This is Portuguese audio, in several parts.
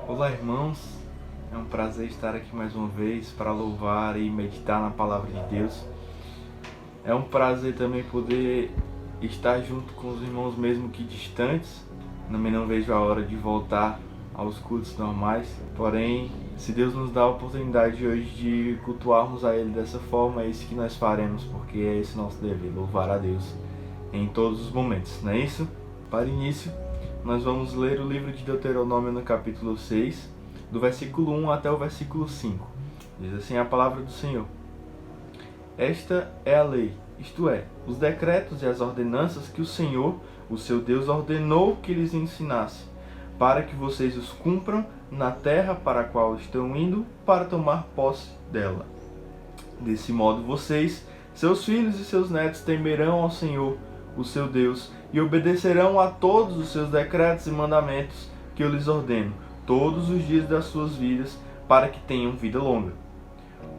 Olá, irmãos, é um prazer estar aqui mais uma vez para louvar e meditar na Palavra de Deus. É um prazer também poder estar junto com os irmãos mesmo que distantes. Também não vejo a hora de voltar aos cultos normais. Porém, se Deus nos dá a oportunidade hoje de cultuarmos a Ele dessa forma, é isso que nós faremos, porque é esse nosso dever, louvar a Deus em todos os momentos, não é isso? Para início, nós vamos ler o livro de Deuteronômio no capítulo 6, do versículo 1 até o versículo 5. Diz assim a palavra do Senhor: Esta é a lei, isto é, os decretos e as ordenanças que o Senhor, o seu Deus, ordenou que lhes ensinasse, para que vocês os cumpram na terra para a qual estão indo para tomar posse dela. Desse modo vocês, seus filhos e seus netos temerão ao Senhor, o seu Deus, e obedecerão a todos os seus decretos e mandamentos que eu lhes ordeno, todos os dias das suas vidas, para que tenham vida longa.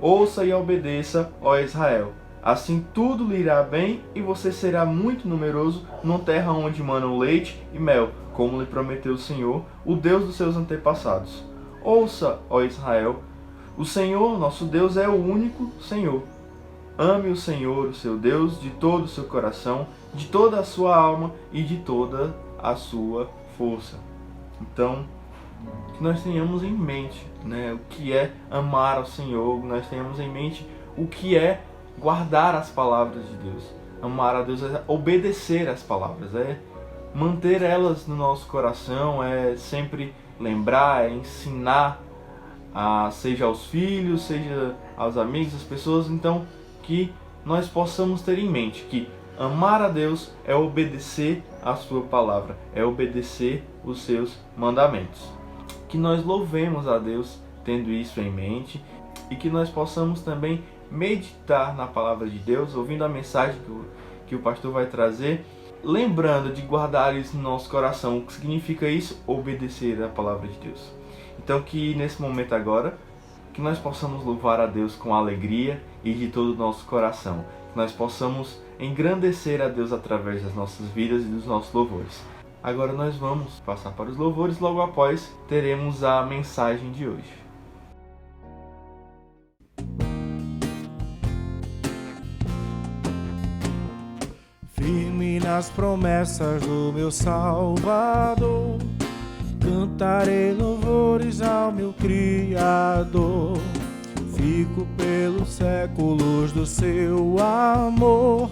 Ouça e obedeça, ó Israel, assim tudo lhe irá bem e você será muito numeroso numa terra onde manam leite e mel, como lhe prometeu o Senhor, o Deus dos seus antepassados. Ouça, ó Israel, o Senhor, nosso Deus, é o único Senhor. Ame o Senhor, o seu Deus, de todo o seu coração, de toda a sua alma e de toda a sua força. Então, que nós tenhamos em mente, o que é amar ao Senhor, nós tenhamos em mente o que é guardar as palavras de Deus. Amar a Deus é obedecer às palavras, é manter elas no nosso coração, é sempre lembrar, é ensinar, seja aos filhos, seja aos amigos, às pessoas. Então, que nós possamos ter em mente que amar a Deus é obedecer a sua palavra, é obedecer os seus mandamentos. Que nós louvemos a Deus tendo isso em mente e que nós possamos também meditar na palavra de Deus, ouvindo a mensagem que o pastor vai trazer, lembrando de guardar isso no nosso coração. O que significa isso? Obedecer a palavra de Deus. Então que nesse momento agora, que nós possamos louvar a Deus com alegria e de todo o nosso coração. Que nós possamos engrandecer a Deus através das nossas vidas e dos nossos louvores. Agora nós vamos passar para os louvores, logo após teremos a mensagem de hoje. Firme nas promessas do meu Salvador, cantarei louvores ao meu Criador. Fico pelos séculos do seu amor,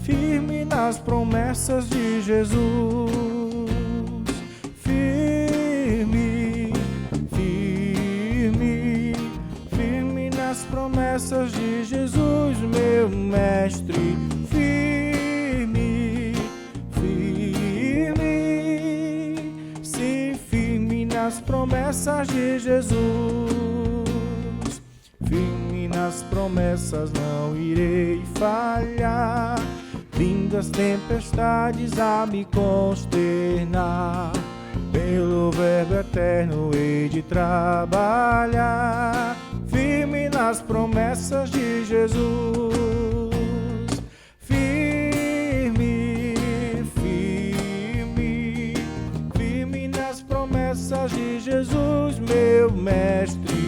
firme nas promessas de Jesus. Firme, firme, firme nas promessas de Jesus, meu mestre. Firme, firme, sim, firme nas promessas de Jesus. Firme nas promessas, não irei falhar. Vindas tempestades a me consternar, pelo verbo eterno hei de trabalhar. Firme nas promessas de Jesus. Firme, firme, firme nas promessas de Jesus, meu mestre.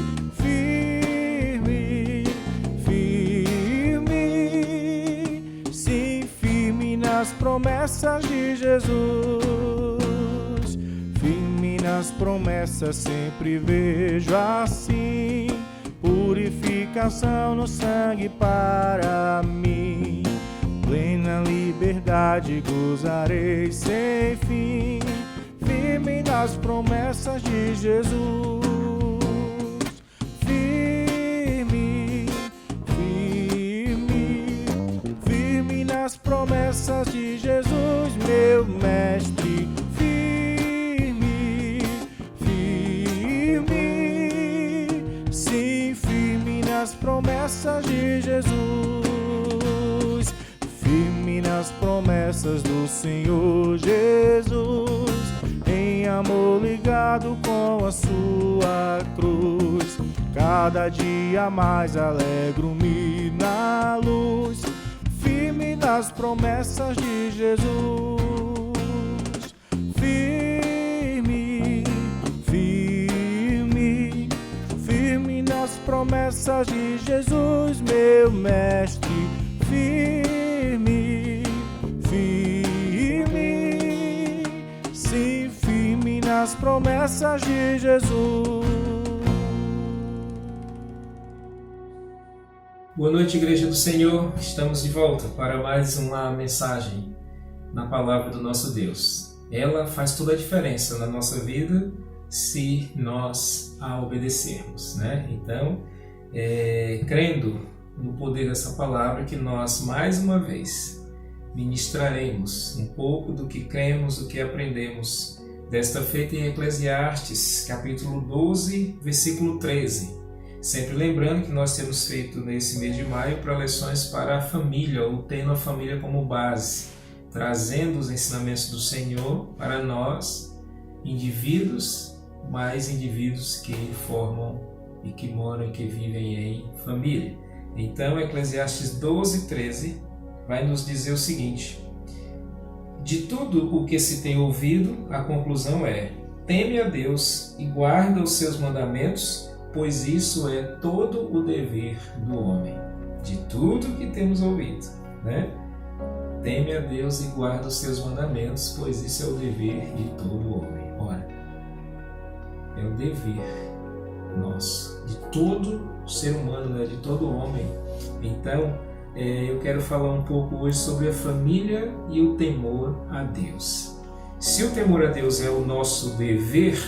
Nas promessas de Jesus, firme nas promessas, sempre vejo assim purificação no sangue para mim. Plena liberdade gozarei sem fim, firme nas promessas de Jesus. Nas promessas de Jesus, meu mestre. Firme, firme, sim, firme nas promessas de Jesus. Firme nas promessas do Senhor Jesus, em amor ligado com a sua cruz. Cada dia mais alegro-me na luz, firme nas promessas de Jesus. Firme promessas de Jesus, meu mestre. Firme, firme, sim, firme nas promessas de Jesus. Boa noite, Igreja do Senhor. Estamos de volta para mais uma mensagem na palavra do nosso Deus. Ela faz toda a diferença na nossa vida se nós a obedecermos, né? Então, crendo no poder dessa palavra, que nós mais uma vez ministraremos um pouco do que cremos, do que aprendemos, desta feita em Eclesiastes, capítulo 12, versículo 13. Sempre lembrando que nós temos feito nesse mês de maio preleções para a família, ou tendo a família como base, trazendo os ensinamentos do Senhor para nós, indivíduos, mais indivíduos que formam e que moram e que vivem em família. Então, Eclesiastes 12, 13 vai nos dizer o seguinte: de tudo o que se tem ouvido, a conclusão é: teme a Deus e guarda os seus mandamentos, pois isso é todo o dever do homem. De tudo que temos ouvido, né? Teme a Deus e guarda os seus mandamentos, pois isso é o dever de todo homem. Ora, é o dever nosso, de todo ser humano, né? De todo homem. Então, eu quero falar um pouco hoje sobre a família e o temor a Deus. Se o temor a Deus é o nosso dever,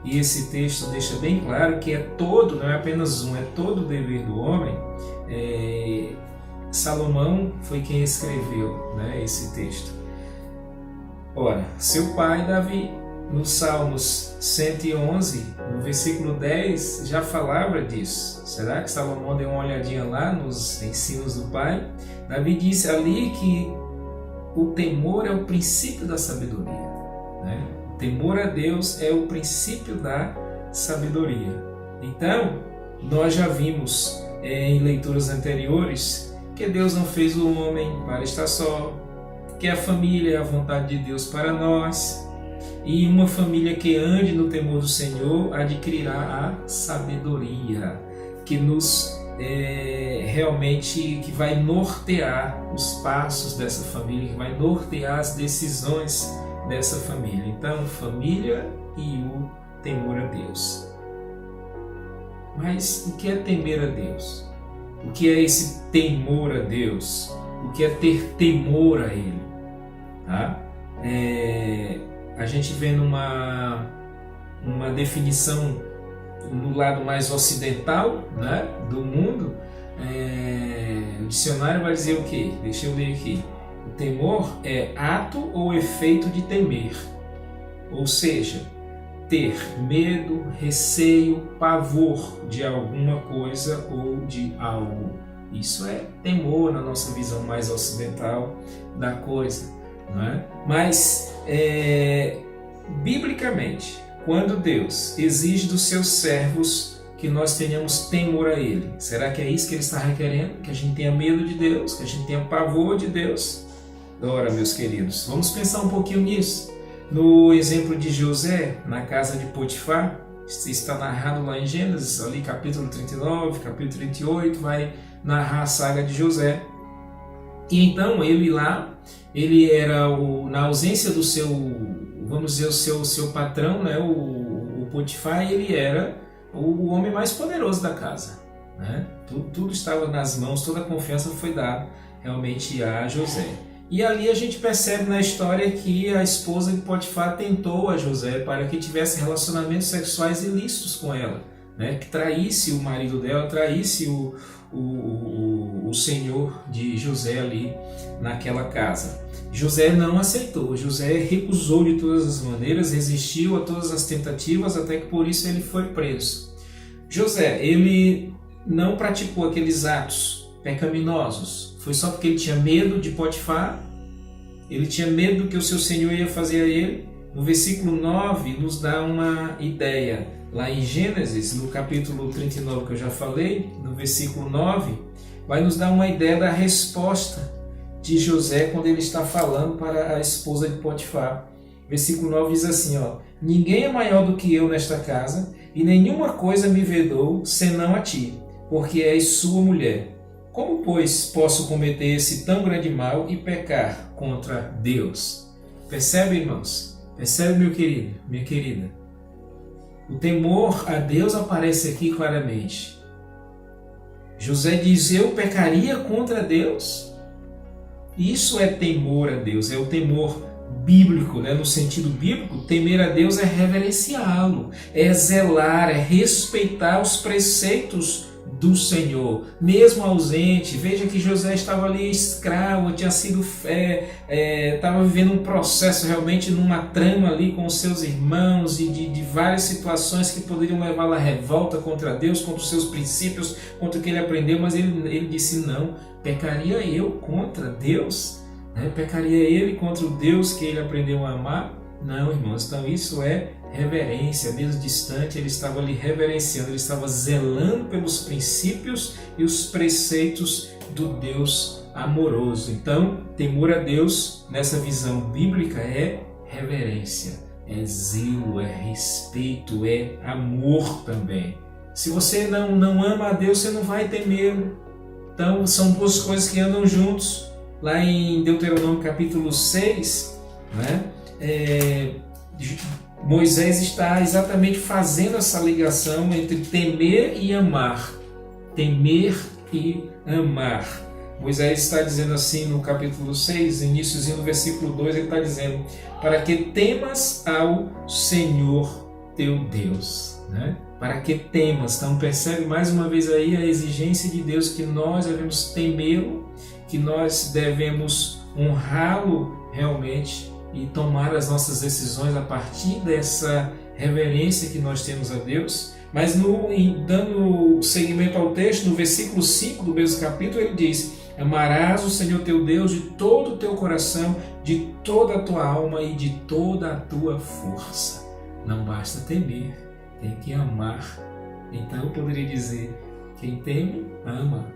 e esse texto deixa bem claro que é todo, não é apenas um, é todo o dever do homem. Salomão foi quem escreveu, né, esse texto. Ora, seu pai Davi, no Salmos 111, no versículo 10, já falava disso. Será que Salomão deu uma olhadinha lá nos ensinos do pai? Davi disse ali que o temor é o princípio da sabedoria, né? Temor a Deus é o princípio da sabedoria. Então, nós já vimos em leituras anteriores que Deus não fez o homem para estar só, que a família é a vontade de Deus para nós, e uma família que ande no temor do Senhor adquirirá a sabedoria, que nos realmente que vai nortear os passos dessa família, que vai nortear as decisões dessa família. Então, família e o temor a Deus. Mas o que é temer a Deus? O que é esse temor a Deus? O que é ter temor a Ele? Tá? A gente vê numa definição no lado mais ocidental, né, do mundo, o dicionário vai dizer o quê? Deixa eu ler aqui. O temor é ato ou efeito de temer, ou seja, ter medo, receio, pavor de alguma coisa ou de algo. Isso é temor na nossa visão mais ocidental da coisa, não é? Mas, biblicamente, quando Deus exige dos seus servos que nós tenhamos temor a Ele, será que é isso que Ele está requerendo? Que a gente tenha medo de Deus, que a gente tenha pavor de Deus? Ora, meus queridos, vamos pensar um pouquinho nisso. No exemplo de José, na casa de Potifar, está narrado lá em Gênesis, ali capítulo 39, capítulo 38, vai narrar a saga de José. E então ele era na ausência do seu, vamos dizer, o seu patrão, né, o Potifar, ele era o homem mais poderoso da casa, né? Tudo estava nas mãos, toda a confiança foi dada realmente a José. E ali a gente percebe na história que a esposa de Potifar tentou a José para que tivesse relacionamentos sexuais ilícitos com ela, né? Que traísse o marido dela, traísse o senhor de José ali naquela casa. José não aceitou, José recusou de todas as maneiras, resistiu a todas as tentativas, até que por isso ele foi preso. José, ele não praticou aqueles atos pecaminosos, foi só porque ele tinha medo de Potifar, ele tinha medo do que o seu senhor ia fazer a ele. No versículo 9 nos dá uma ideia, lá em Gênesis, no capítulo 39 que eu já falei, no versículo 9, vai nos dar uma ideia da resposta de José quando ele está falando para a esposa de Potifar. Versículo 9 diz assim, ninguém é maior do que eu nesta casa, e nenhuma coisa me vedou senão a ti, porque és sua mulher. Como, pois, posso cometer esse tão grande mal e pecar contra Deus? Percebe, irmãos? Percebe, meu querido, minha querida? O temor a Deus aparece aqui claramente. José diz: eu pecaria contra Deus? Isso é temor a Deus, é o temor bíblico, né? No sentido bíblico, temer a Deus é reverenciá-lo, é zelar, é respeitar os preceitos do Senhor, mesmo ausente. Veja que José estava ali escravo, tinha sido estava vivendo um processo realmente numa trama ali com os seus irmãos e de várias situações que poderiam levá-lo à revolta contra Deus, contra os seus princípios, contra o que ele aprendeu, mas ele disse: não, pecaria eu contra Deus? Pecaria ele contra o Deus que ele aprendeu a amar? Não, irmãos, então isso é reverência. Mesmo distante, ele estava ali reverenciando, ele estava zelando pelos princípios e os preceitos do Deus amoroso. Então, temor a Deus, nessa visão bíblica, é reverência, é zelo, é respeito, é amor também. Se você não ama a Deus, você não vai temê-lo. Então, são duas coisas que andam juntos. Lá em Deuteronômio capítulo 6, Moisés está exatamente fazendo essa ligação entre temer e amar. Temer e amar. Moisés está dizendo assim no capítulo 6, iníciozinho do versículo 2, ele está dizendo: para que temas ao Senhor teu Deus. Para que temas. Então percebe mais uma vez aí a exigência de Deus, que nós devemos temê-lo, que nós devemos honrá-lo realmente e tomar as nossas decisões a partir dessa reverência que nós temos a Deus. Mas dando seguimento ao texto, no versículo 5 do mesmo capítulo, ele diz: amarás o Senhor teu Deus de todo o teu coração, de toda a tua alma e de toda a tua força. Não basta temer, tem que amar. Então eu poderia dizer: quem teme, ama.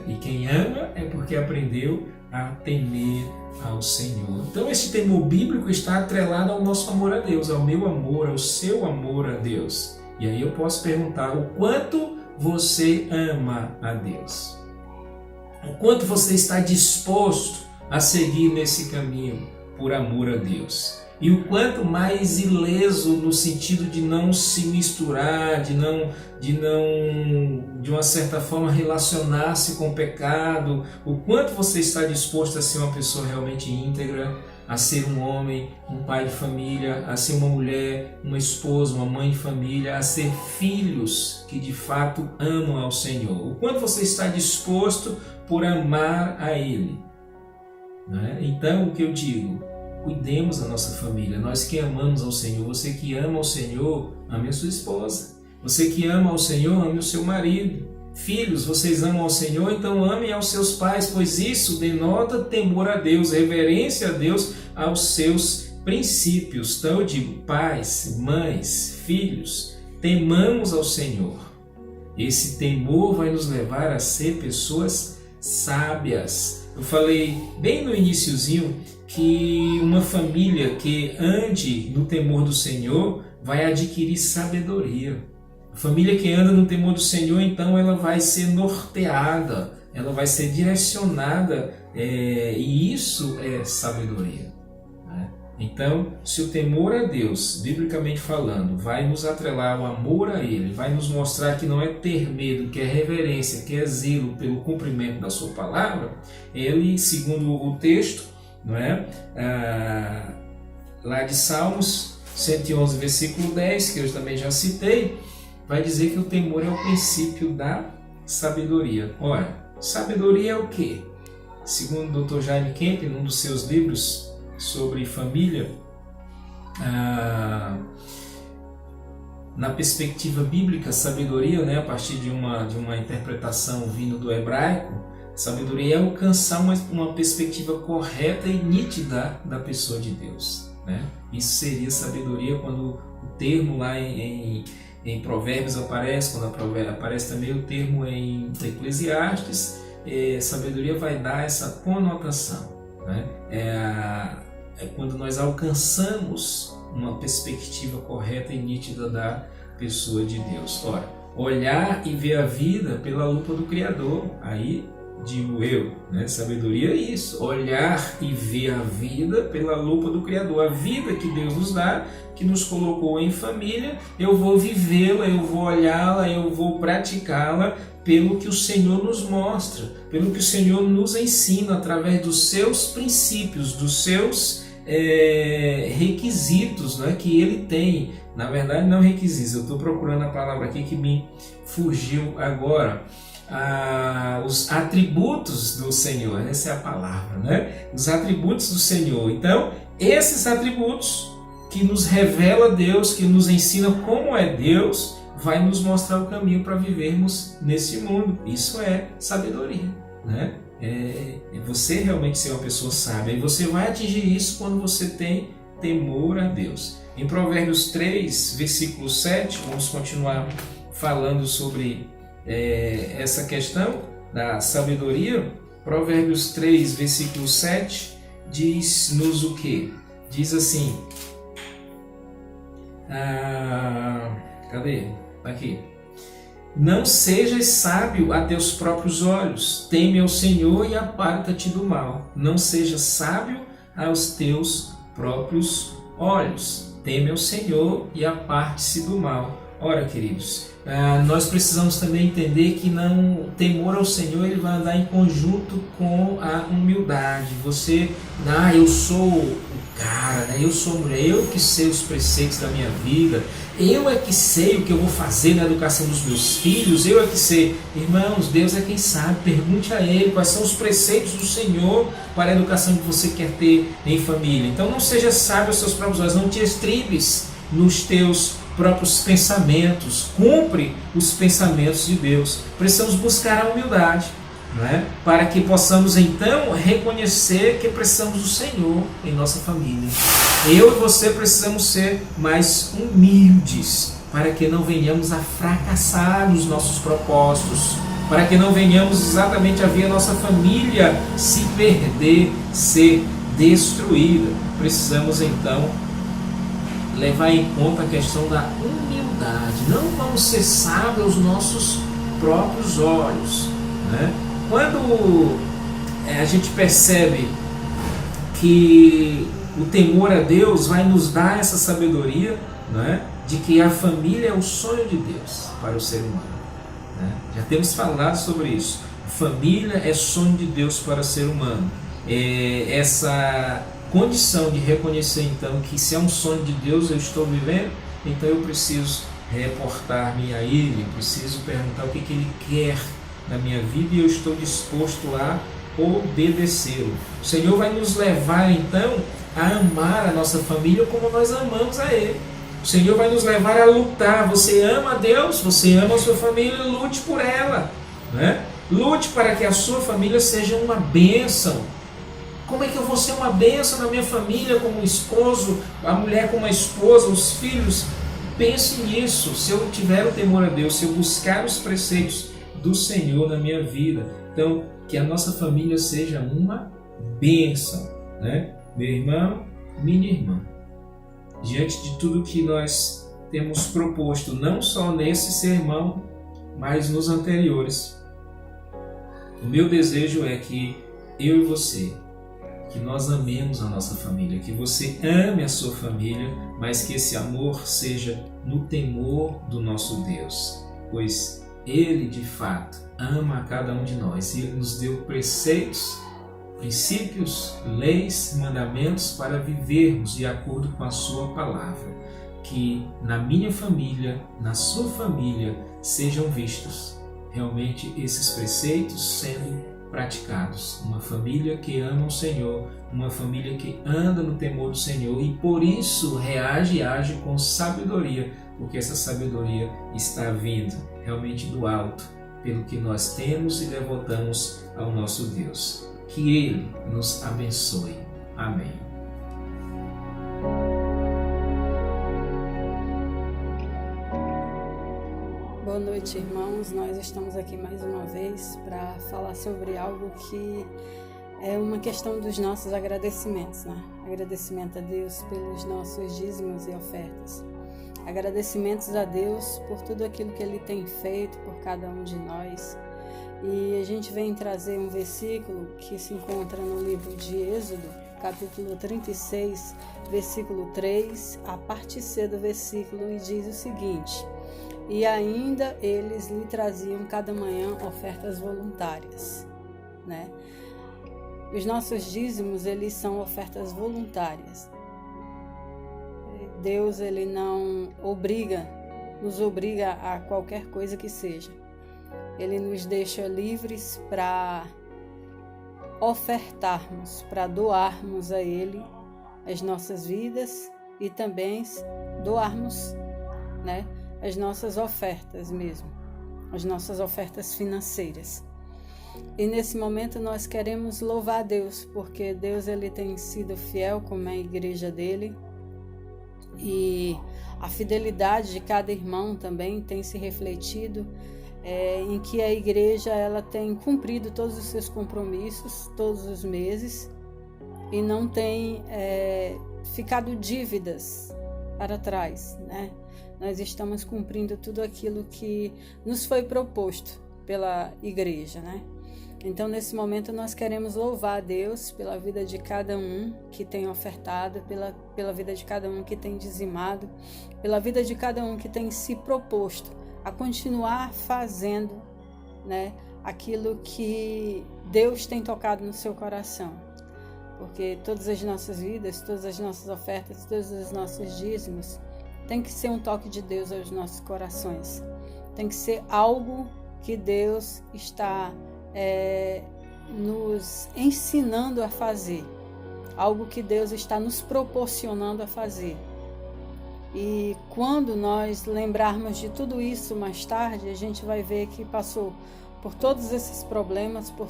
E quem ama é porque aprendeu a temer ao Senhor. Então esse temor bíblico está atrelado ao nosso amor a Deus, ao meu amor, ao seu amor a Deus. E aí eu posso perguntar: o quanto você ama a Deus? O quanto você está disposto a seguir nesse caminho por amor a Deus? E o quanto mais ileso no sentido de não se misturar, de uma certa forma relacionar-se com o pecado, o quanto você está disposto a ser uma pessoa realmente íntegra, a ser um homem, um pai de família, a ser uma mulher, uma esposa, uma mãe de família, a ser filhos que de fato amam ao Senhor. O quanto você está disposto por amar a Ele. Então o que eu digo? Cuidemos da nossa família, nós que amamos ao Senhor. Você que ama ao Senhor, ame a sua esposa. Você que ama ao Senhor, ame o seu marido. Filhos, vocês amam ao Senhor, então amem aos seus pais, pois isso denota temor a Deus, reverência a Deus, aos seus princípios. Então eu digo: pais, mães, filhos, temamos ao Senhor. Esse temor vai nos levar a ser pessoas sábias. Eu falei bem no iniciozinho que uma família que ande no temor do Senhor vai adquirir sabedoria. A família que anda no temor do Senhor, então, ela vai ser norteada, ela vai ser direcionada, e isso é sabedoria. Então, se o temor a Deus, biblicamente falando, vai nos atrelar ao amor a Ele, vai nos mostrar que não é ter medo, que é reverência, que é zelo pelo cumprimento da sua palavra, ele, segundo o texto, lá de Salmos 111, versículo 10, que eu também já citei, vai dizer que o temor é o princípio da sabedoria. Ora, sabedoria é o quê? Segundo o Dr. Jaime Kemp, num dos seus livros sobre família, na perspectiva bíblica, sabedoria, a partir de uma interpretação vindo do hebraico, sabedoria é alcançar uma perspectiva correta e nítida da pessoa de Deus. Isso seria sabedoria quando o termo lá em Provérbios aparece, quando aparece também o termo em Eclesiastes, sabedoria vai dar essa conotação. É quando nós alcançamos uma perspectiva correta e nítida da pessoa de Deus. Ora, olhar e ver a vida pela lupa do Criador. Aí digo eu, né? Sabedoria é isso, olhar e ver a vida pela lupa do Criador. A vida que Deus nos dá, que nos colocou em família, eu vou vivê-la, eu vou olhá-la, eu vou praticá-la pelo que o Senhor nos mostra, pelo que o Senhor nos ensina através dos seus princípios, dos seus requisitos, né, que Ele tem. Na verdade, não requisitos, eu estou procurando a palavra aqui que me fugiu agora. Os atributos do Senhor, essa é a palavra, né? Os atributos do Senhor. Então, esses atributos que nos revela Deus, que nos ensina como é Deus, vai nos mostrar o caminho para vivermos nesse mundo. Isso é sabedoria, né? É você realmente ser uma pessoa sábia. E você vai atingir isso quando você tem temor a Deus. Em Provérbios 3, versículo 7, vamos continuar falando sobre essa questão da sabedoria. Provérbios 3, versículo 7, diz-nos o quê? Diz assim, cadê? Aqui. Não sejas sábio a teus próprios olhos, teme ao Senhor e aparta-te do mal. Não sejas sábio aos teus próprios olhos, teme ao Senhor e aparte-se do mal. Ora, queridos, nós precisamos também entender que o temor ao Senhor ele vai andar em conjunto com a humildade. Você, eu sou o cara, né? Eu sou a mulher, eu que sei os preceitos da minha vida, eu é que sei o que eu vou fazer na educação dos meus filhos, eu é que sei. Irmãos, Deus é quem sabe, pergunte a Ele quais são os preceitos do Senhor para a educação que você quer ter em família. Então não seja sábio aos seus próprios olhos, não te estribes nos teus próprios pensamentos, cumpre os pensamentos de Deus. Precisamos buscar a humildade, né? Para que possamos então reconhecer que precisamos do Senhor em nossa família. Eu e você precisamos ser mais humildes, para que não venhamos a fracassar nos nossos propósitos, para que não venhamos exatamente a ver a nossa família se perder, ser destruída. Precisamos então levar em conta a questão da humildade. Não vamos ser sábios aos nossos próprios olhos, né? Quando a gente percebe que o temor a Deus vai nos dar essa sabedoria, né, de que a família é o sonho de Deus para o ser humano, né? Já temos falado sobre isso. Família é sonho de Deus para o ser humano. Essa condição de reconhecer então que se é um sonho de Deus eu estou vivendo, então eu preciso reportar-me a Ele, preciso perguntar o que Ele quer na minha vida e eu estou disposto a obedecê-lo. O Senhor vai nos levar então a amar a nossa família como nós amamos a Ele. O Senhor vai nos levar a lutar. Você ama a Deus, você ama a sua família, lute por ela, né? Lute para que a sua família seja uma bênção. Como é que eu vou ser uma bênção na minha família, como esposo, a mulher como a esposa, os filhos? Pense nisso. Se eu tiver o temor a Deus, se eu buscar os preceitos do Senhor na minha vida, então que a nossa família seja uma bênção, né? Meu irmão, minha irmã, diante de tudo que nós temos proposto, não só nesse sermão, mas nos anteriores, o meu desejo é que eu e você, que nós amemos a nossa família, que você ame a sua família, mas que esse amor seja no temor do nosso Deus, pois Ele de fato ama a cada um de nós e Ele nos deu preceitos, princípios, leis, mandamentos para vivermos de acordo com a sua palavra. Que na minha família, na sua família, sejam vistos realmente esses preceitos sendo praticados. Uma família que ama o Senhor, uma família que anda no temor do Senhor e por isso reage e age com sabedoria, porque essa sabedoria está vindo realmente do alto, pelo que nós temos e devotamos ao nosso Deus. Que Ele nos abençoe. Amém. Boa noite, irmãos. Nós estamos aqui mais uma vez para falar sobre algo que é uma questão dos nossos agradecimentos, né? Agradecimento a Deus pelos nossos dízimos e ofertas. agradecimentos a Deus por tudo aquilo que Ele tem feito por cada um de nós. E a gente vem trazer um versículo que se encontra no livro de Êxodo, capítulo 36, versículo 3, a parte C do versículo, e diz o seguinte: e ainda eles lhe traziam cada manhã ofertas voluntárias, né? Os nossos dízimos, eles são ofertas voluntárias. Deus, Ele não nos obriga a qualquer coisa que seja. Ele nos deixa livres para ofertarmos, para doarmos a Ele as nossas vidas e também doarmos, né, as nossas ofertas mesmo, as nossas ofertas financeiras. E nesse momento nós queremos louvar a Deus, porque Deus, Ele tem sido fiel como a igreja dele, e a fidelidade de cada irmão também tem se refletido em que a igreja ela tem cumprido todos os seus compromissos todos os meses e não tem ficado dívidas para trás, né? Nós estamos cumprindo tudo aquilo que nos foi proposto pela igreja, né? Então, nesse momento, nós queremos louvar a Deus pela vida de cada um que tem ofertado, pela vida de cada um que tem dizimado, pela vida de cada um que tem se proposto a continuar fazendo, né, aquilo que Deus tem tocado no seu coração. Porque todas as nossas vidas, todas as nossas ofertas, todos os nossos dízimos, tem que ser um toque de Deus aos nossos corações. Tem que ser algo que Deus está nos ensinando a fazer, algo que Deus está nos proporcionando a fazer. E quando nós lembrarmos de tudo isso mais tarde, a gente vai ver que passou por todos esses problemas, por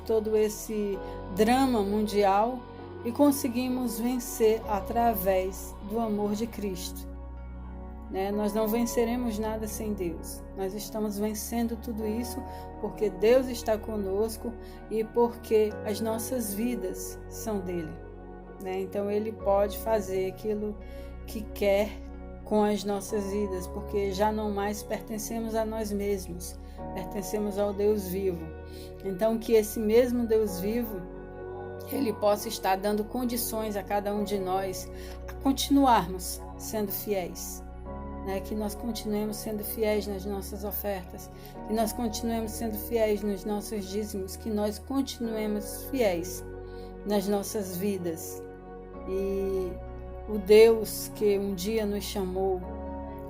todo esse drama mundial, e conseguimos vencer através do amor de Cristo. Né? Nós não venceremos nada sem Deus. Nós estamos vencendo tudo isso porque Deus está conosco e porque as nossas vidas são dele. Né? Então Ele pode fazer aquilo que quer com as nossas vidas, porque já não mais pertencemos a nós mesmos, pertencemos ao Deus vivo. Então que esse mesmo Deus vivo, Ele possa estar dando condições a cada um de nós a continuarmos sendo fiéis. Né, que nós continuemos sendo fiéis nas nossas ofertas, que nós continuemos sendo fiéis nos nossos dízimos, que nós continuemos fiéis nas nossas vidas. E o Deus que um dia nos chamou,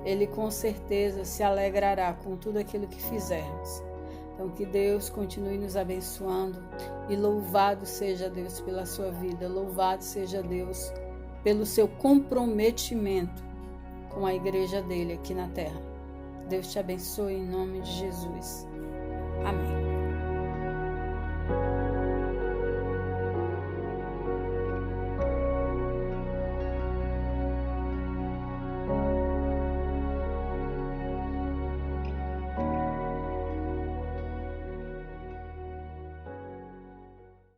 Ele com certeza se alegrará com tudo aquilo que fizermos. Então que Deus continue nos abençoando e louvado seja Deus pela sua vida, louvado seja Deus pelo seu comprometimento com a igreja dele aqui na terra. Deus te abençoe em nome de Jesus. Amém.